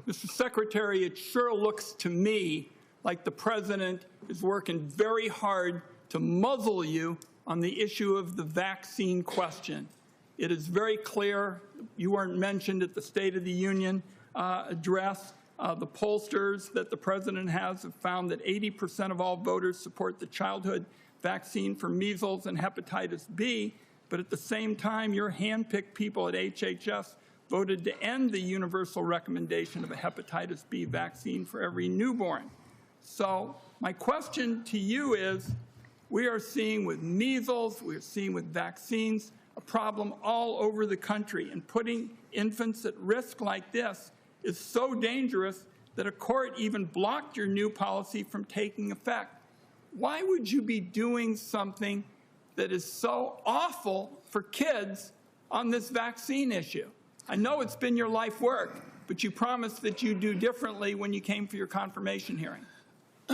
Mr. Secretary, it sure looks to me like the President is working very hard to muzzle you on the issue of the vaccine question. It is very clear, you weren't mentioned at the State of the Union address. The pollsters that the President has have found that 80% of all voters support the childhood vaccine for measles and hepatitis B, but at the same time, your hand-picked people at HHS voted to end the universal recommendation of a hepatitis B vaccine for every newborn. So my question to you is, we are seeing with measles, we are seeing with vaccines, a problem all over the country, and putting infants at risk like this is so dangerous that a court even blocked your new policy from taking effect. Why would you be doing something that is so awful for kids on this vaccine issue? I know it's been your life work, but you promised that you'd do differently when you came for your confirmation hearing.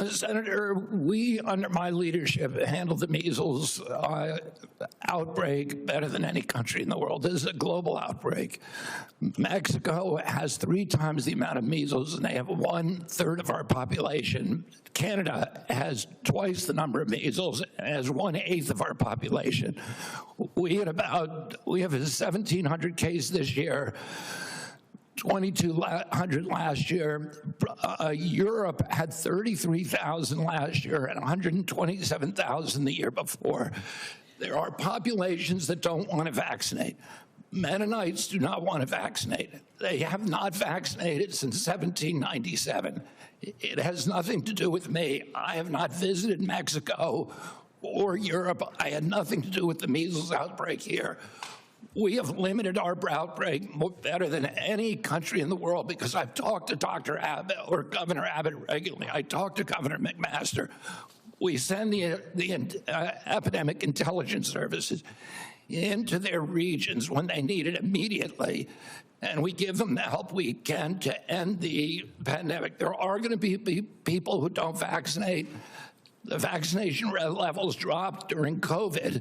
Senator, we, under my leadership, handled the measles outbreak better than any country in the world. This is a global outbreak. Mexico has 3 times the amount of measles, and they have 1/3 of our population. Canada has twice the number of measles and has 1/8 of our population. We have a 1,700 case this year, 2,200 last year. Europe had 33,000 last year and 127,000 the year before. There are populations that don't want to vaccinate. Mennonites do not want to vaccinate. They have not vaccinated since 1797. It has nothing to do with me. I have not visited Mexico or Europe. I had nothing to do with the measles outbreak here. We have limited our outbreak better than any country in the world because I've talked to Dr. Abbott or Governor Abbott regularly. I talked to Governor McMaster. We send the epidemic intelligence services into their regions when they need it immediately, and we give them the help we can to end the pandemic. There are going to be people who don't vaccinate. The vaccination levels dropped during COVID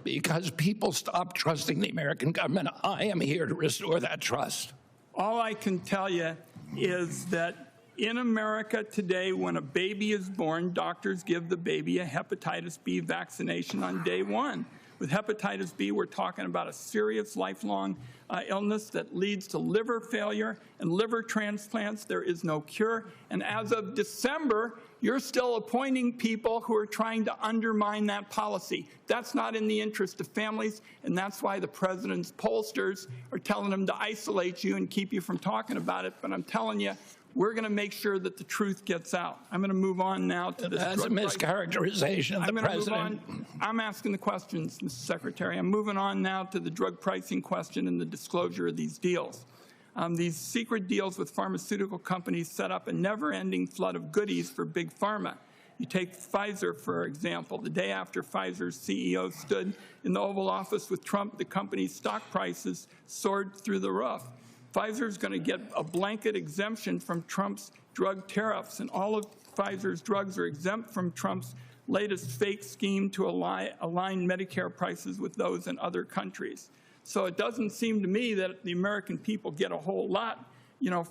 because people stopped trusting the American government. I am here to restore that trust. All I can tell you is that in America today, when a baby is born, doctors give the baby a hepatitis B vaccination on day 1. With hepatitis B, we're talking about a serious lifelong illness that leads to liver failure and liver transplants. There is no cure. And as of December, you're still appointing people who are trying to undermine that policy. That's not in the interest of families, and that's why the President's pollsters are telling him to isolate you and keep you from talking about it. But I'm telling you, we're going to make sure that the truth gets out. I'm going to move on now to this. That's a mischaracterization of the President. I'm asking the questions, Mr. Secretary. I'm moving on now to the drug pricing question and the disclosure of these deals. These secret deals with pharmaceutical companies set up a never-ending flood of goodies for big pharma. You take Pfizer, for example. The day after Pfizer's CEO stood in the Oval Office with Trump, the company's stock prices soared through the roof. Pfizer's going to get a blanket exemption from Trump's drug tariffs, and all of Pfizer's drugs are exempt from Trump's latest fake scheme to align Medicare prices with those in other countries. So it doesn't seem to me that the American people get a whole lot,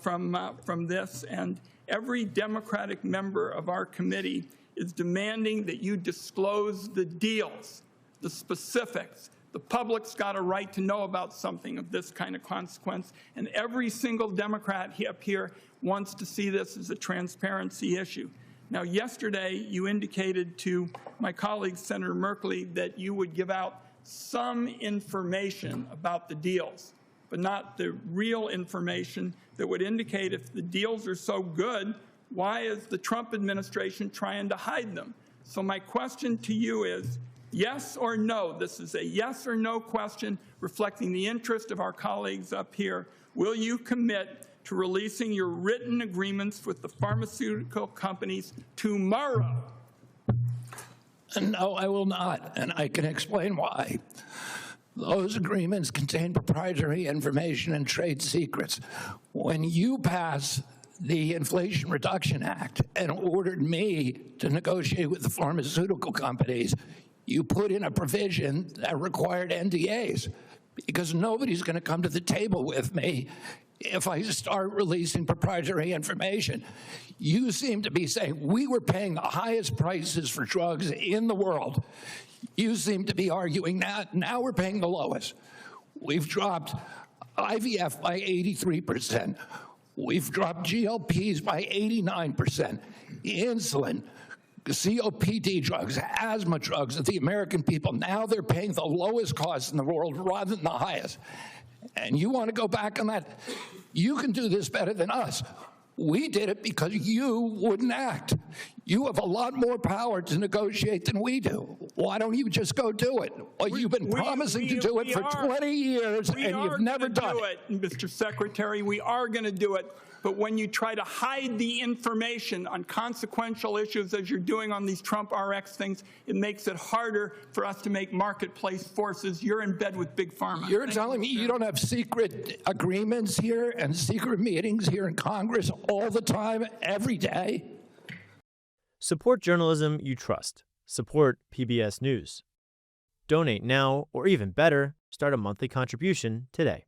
from this. And every Democratic member of our committee is demanding that you disclose the deals, the specifics. The public's got a right to know about something of this kind of consequence, and every single Democrat up here wants to see this as a transparency issue. Now, yesterday, you indicated to my colleague, Senator Merkley, that you would give out some information about the deals, but not the real information that would indicate if the deals are so good, why is the Trump administration trying to hide them? So my question to you is, yes or no? This is a yes or no question reflecting the interest of our colleagues up here. Will you commit to releasing your written agreements with the pharmaceutical companies tomorrow? No, I will not, and I can explain why. Those agreements contain proprietary information and trade secrets. When you pass the Inflation Reduction Act and ordered me to negotiate with the pharmaceutical companies, you put in a provision that required NDAs because nobody's going to come to the table with me if I start releasing proprietary information. You seem to be saying we were paying the highest prices for drugs in the world. You seem to be arguing that now we're paying the lowest. We've dropped IVF by 83%. We've dropped GLPs by 89%. Insulin, COPD drugs, asthma drugs that the American people, now they're paying the lowest cost in the world rather than the highest. And you want to go back on that? You can do this better than us. We did it because you wouldn't act. You have a lot more power to negotiate than we do. Why don't you just go do it? Well, you've been promising to do it for 20 years, and you've never done it. Mr. Secretary, we are going to do it. But when you try to hide the information on consequential issues, as you're doing on these Trump RX things, it makes it harder for us to make marketplace forces. You're in bed with Big Pharma. You're telling me you don't have secret agreements here and secret meetings here in Congress all the time, every day? Support journalism you trust. Support PBS News. Donate now, or even better, start a monthly contribution today.